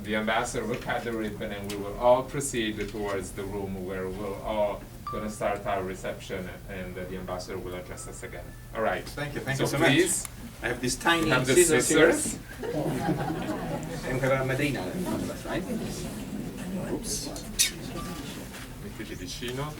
the ambassador will cut the ribbon and we will all proceed towards the room where we'll all going to start our reception, and the ambassador will address us again. All right. Thank you so please, much. I have this tiny have the scissors. And we have a Medina, right? Oops. Mettiti vicino.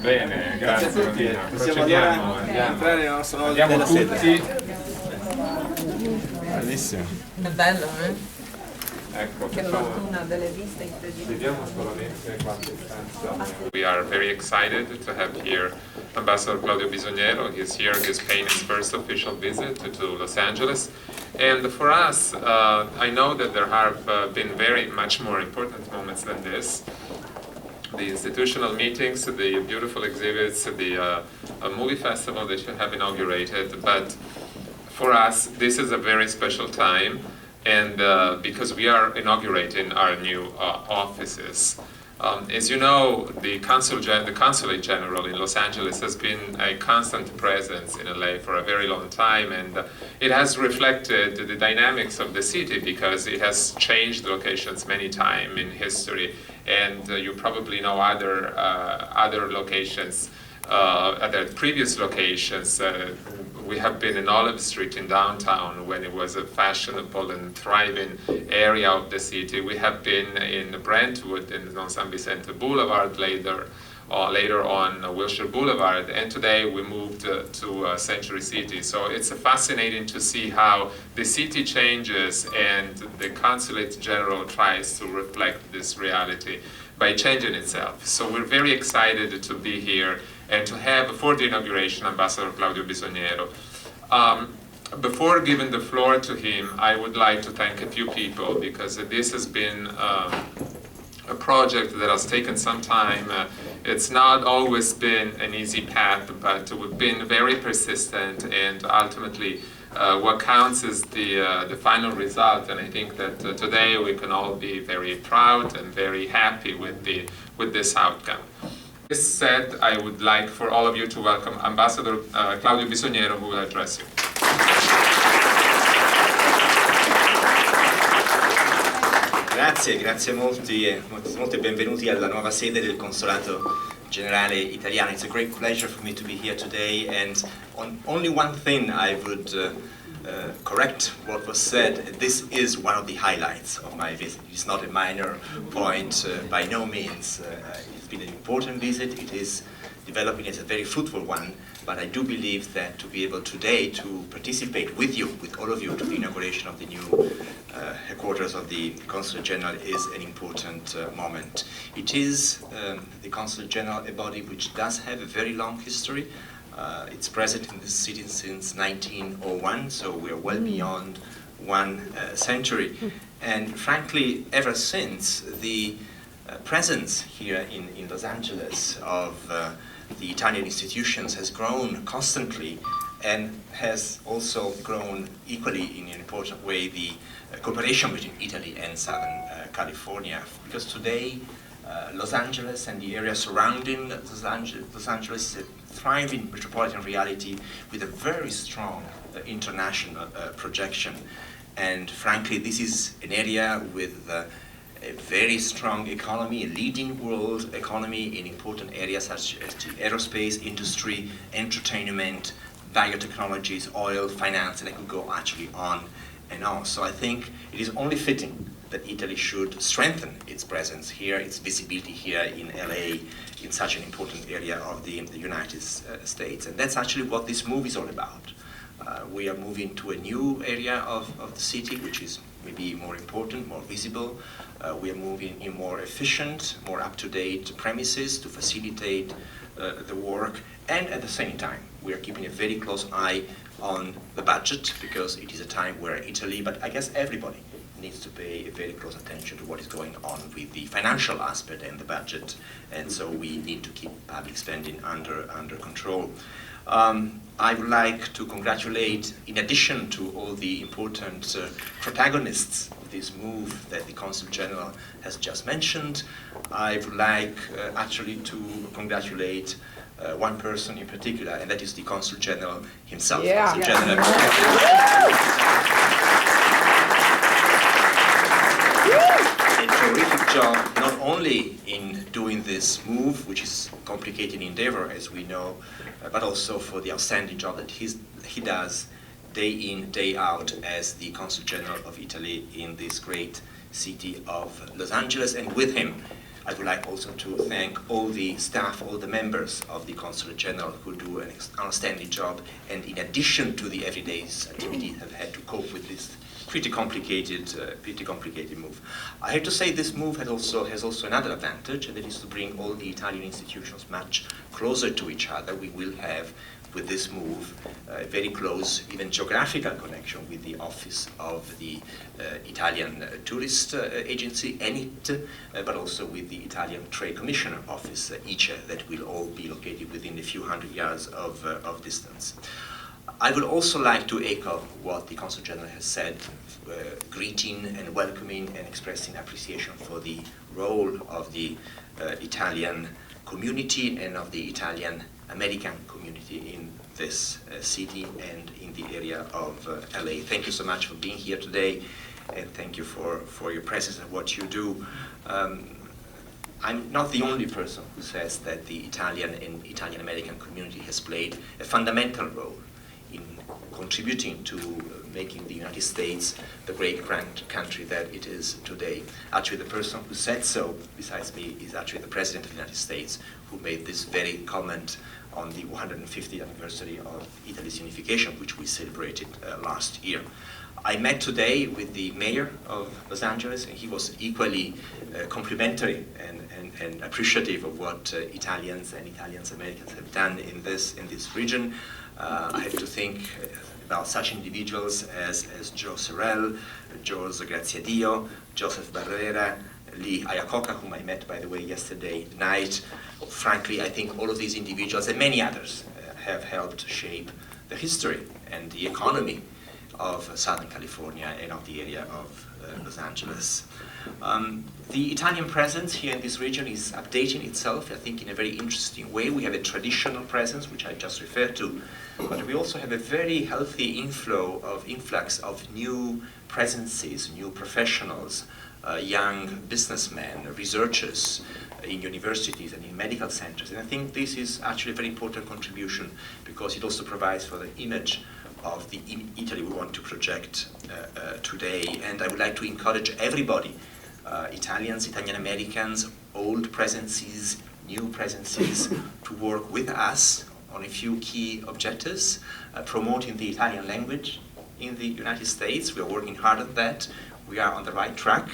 Bene, grazie Martina. Possiamo entrare nel nostro nuovo della tutti. Bellissimo. È bello, Ecco, Che fortuna delle viste incredibili. vediamo solamente qualche stanza. We are very excited to have here Ambassador Claudio Bisognero. He's here, he's paying his first official visit to Los Angeles. And for us, I know that there have been very much more important moments than this. The institutional meetings, the beautiful exhibits, the movie festival that you have inaugurated, but for us this is a very special time, and because we are inaugurating our new offices. As you know, the Consulate General in Los Angeles has been a constant presence in LA for a very long time, and it has reflected the dynamics of the city because it has changed locations many times in history, and you probably know other locations, other previous locations. We have been in Olive Street in downtown when it was a fashionable and thriving area of the city. We have been in Brentwood and on San Vicente Boulevard later on Wilshire Boulevard, and today we moved to Century City. So it's fascinating to see how the city changes, and the Consulate General tries to reflect this reality by changing itself. So we're very excited to be here and to have, for the inauguration, Ambassador Claudio Bisognero. Before giving the floor to him, I would like to thank a few people, because this has been a project that has taken some time. It's not always been an easy path, but we've been very persistent, and ultimately what counts is the final result. And I think that today we can all be very proud and very happy with this outcome. This said, I would like for all of you to welcome Ambassador Claudio Bisognero, who will address you. Grazie molti e benvenuti alla nuova sede del Consolato Generale Italiano. It's a great pleasure for me to be here today, and on only one thing I would correct what was said. This is one of the highlights of my visit. It's not a minor point by no means. It's been an important visit. It is developing as a very fruitful one, but I do believe that to be able today to participate with you, with all of you, to the inauguration of the new headquarters of the Consulate General is an important moment. It is the Consulate General, a body which does have a very long history. It's present in this city since 1901, so we are well beyond one century. And frankly, ever since, the presence here in Los Angeles of the Italian institutions has grown constantly, and has also grown equally in an important way the cooperation between Italy and Southern California. Because today, Los Angeles and the area surrounding Los Angeles is a thriving metropolitan reality with a very strong international projection. And frankly, this is an area with a very strong economy, a leading world economy in important areas such as the aerospace industry, entertainment, biotechnologies, oil, finance, and I could go actually on and on. So I think it is only fitting that Italy should strengthen its presence here, its visibility here in LA, in such an important area of the United States. And that's actually what this move is all about. We are moving to a new area of the city, which is maybe more important, more visible. We are moving in more efficient, more up-to-date premises to facilitate the work. And at the same time, we are keeping a very close eye on the budget, because it is a time where Italy, but I guess everybody, needs to pay a very close attention to what is going on with the financial aspect and the budget, and so we need to keep public spending under control. I would like to congratulate, in addition to all the important protagonists of this move that the Consul General has just mentioned, I would like actually to congratulate one person in particular, and that is the Consul General himself. Yeah. Consul General. A terrific job, not only in doing this move, which is a complicated endeavor, as we know, but also for the outstanding job that he does day in, day out as the Consul General of Italy in this great city of Los Angeles. And with him, I would like also to thank all the staff, all the members of the Consulate General who do an outstanding job, and in addition to the everyday activities, have had to cope with this pretty complicated move. I have to say this move has also another advantage, and that is to bring all the Italian institutions much closer to each other. We will have, with this move, a very close, even geographical connection with the office of the Italian Tourist Agency, ENIT, but also with the Italian Trade Commissioner office, ICE, that will all be located within a few hundred yards of distance. I would also like to echo what the Consul General has said, greeting and welcoming and expressing appreciation for the role of the Italian community and of the Italian American community in this city and in the area of LA. Thank you so much for being here today, and thank you for your presence and what you do. I'm not the only person who says that the Italian and Italian American community has played a fundamental role in contributing to making the United States the great grand country that it is today. Actually, the person who said so, besides me, is actually the President of the United States, who made this very comment on the 150th anniversary of Italy's unification, which we celebrated last year. I met today with the mayor of Los Angeles, and he was equally complimentary and appreciative of what Italians and Italians Americans have done in this region. I have to think about such individuals as Joe Sorrell, George Graziadio, Joseph Barrera, Lee Iacocca, whom I met, by the way, yesterday night. Frankly, I think all of these individuals and many others have helped shape the history and the economy of Southern California and of the area of Los Angeles. The Italian presence here in this region is updating itself, I think, in a very interesting way. We have a traditional presence, which I just referred to, but we also have a very healthy influx of new presences, new professionals, young businessmen, researchers in universities and in medical centers. And I think this is actually a very important contribution, because it also provides for the image of the Italy we want to project today. And I would like to encourage everybody, Italians, Italian Americans, old presences, new presences, to work with us on a few key objectives, promoting the Italian language in the United States. We are working hard at that. We are on the right track,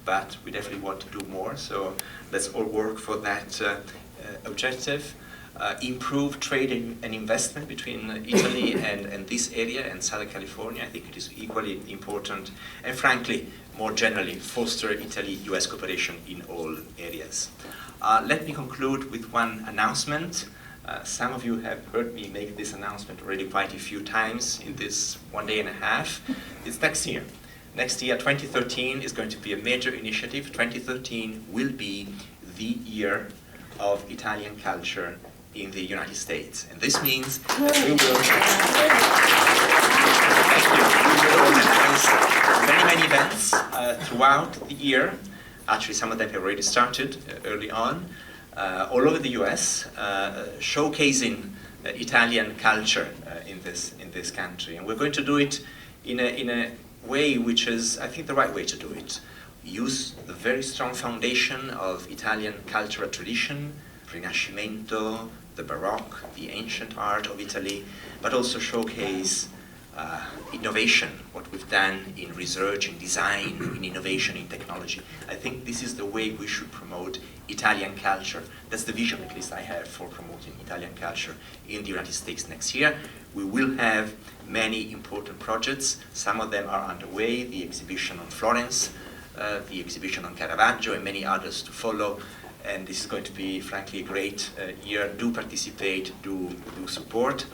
but we definitely want to do more. So let's all work for that objective. Improve trade and investment between Italy and this area and Southern California. I think it is equally important. And frankly, more generally, foster Italy-US cooperation in all areas. Let me conclude with one announcement. Some of you have heard me make this announcement already quite a few times in this 1 day and a half. It's next year. Next year, 2013, is going to be a major initiative. 2013 will be the year of Italian culture in the United States. And this means that we will organize many events throughout the year. Actually, some of them have already started early on, all over the US, showcasing Italian culture in this country. And we're going to do it in a way which is, I think, the right way to do it. Use the very strong foundation of Italian cultural tradition, Rinascimento, the Baroque, the ancient art of Italy, but also showcase innovation, what we've done in research, in design, in innovation, in technology. I think this is the way we should promote Italian culture. That's the vision, at least I have, for promoting Italian culture in the United States next year. We will have many important projects. Some of them are underway, the exhibition on Florence, the exhibition on Caravaggio, and many others to follow. and this is going to be, frankly, a great year. Do participate, do support.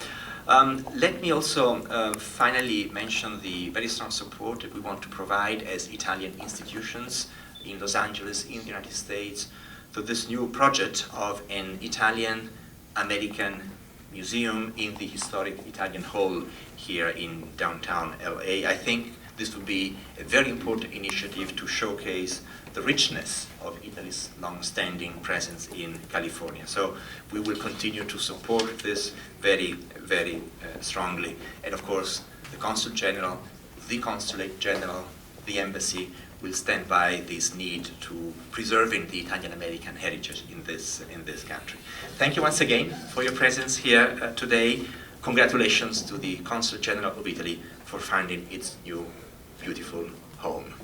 Let me also finally mention the very strong support that we want to provide as Italian institutions in Los Angeles, in the United States, to this new project of an Italian-American museum in the historic Italian Hall here in downtown LA. I think this would be a very important initiative to showcase the richness of Italy's long-standing presence in California. So we will continue to support this very, very strongly. And of course, the Consul General, the Consulate General, the Embassy will stand by this need to preserving the Italian-American heritage in this country. Thank you once again for your presence here today. Congratulations to the Consul General of Italy for finding its new beautiful home.